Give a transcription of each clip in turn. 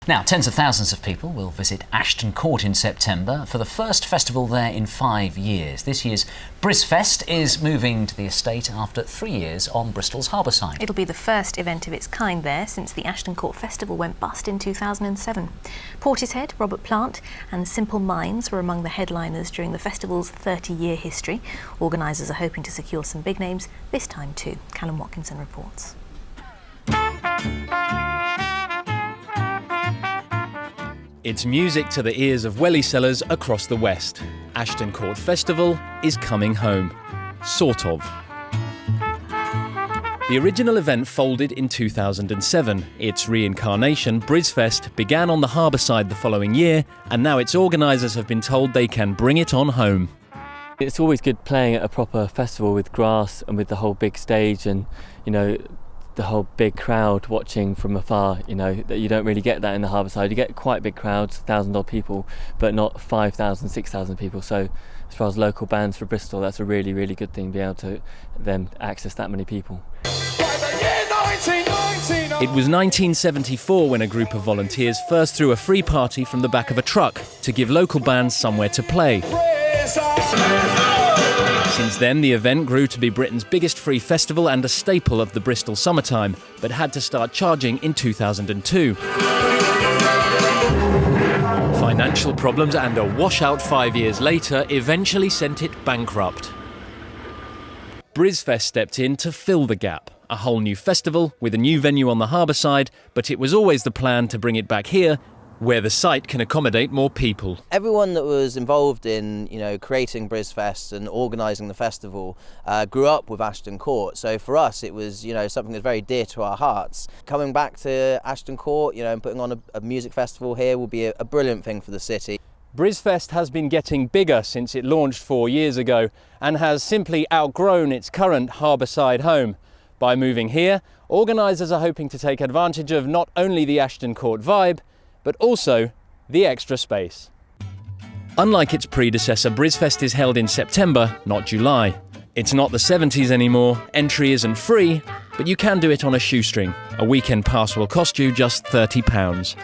Now, tens of thousands of people will visit Ashton Court in September for the first festival there in 5 years. This year's Brisfest is moving to the estate after 3 years on Bristol's harbourside. It'll be the first event of its kind there since the Ashton Court Festival went bust in 2007. Portishead, Robert Plant and Simple Minds were among the headliners during the festival's 30-year history. Organisers are hoping to secure some big names this time too. Callum Watkinson reports. It's music to the ears of welly sellers across the West. Ashton Court Festival is coming home. Sort of. The original event folded in 2007. Its reincarnation, Brisfest, began on the harbourside the following year, and now its organisers have been told they can bring it on home. It's always good playing at a proper festival with grass and with the whole big stage and, the whole big crowd watching from afar, that you don't really get that in the harbourside. You get quite big crowds, 1,000-odd people, but not 5,000, 6,000 people. So as far as local bands for Bristol, that's a really, really good thing to be able to then access that many people. It was 1974 when a group of volunteers first threw a free party from the back of a truck to give local bands somewhere to play. Since then, the event grew to be Britain's biggest free festival and a staple of the Bristol summertime, but had to start charging in 2002. Financial problems and a washout 5 years later eventually sent it bankrupt. Brisfest stepped in to fill the gap. A whole new festival with a new venue on the harbourside, but it was always the plan to bring it back here, where the site can accommodate more people. Everyone that was involved in, creating Brisfest and organising the festival grew up with Ashton Court. So for us, it was, something that's very dear to our hearts. Coming back to Ashton Court, and putting on a music festival here will be a brilliant thing for the city. Brisfest has been getting bigger since it launched 4 years ago and has simply outgrown its current harbourside home. By moving here, organisers are hoping to take advantage of not only the Ashton Court vibe, but also the extra space. Unlike its predecessor, Brisfest is held in September, not July. It's not the 70s anymore, entry isn't free, but you can do it on a shoestring. A weekend pass will cost you just £30.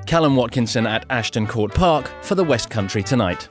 Callum Watkinson at Ashton Court Park for the West Country Tonight.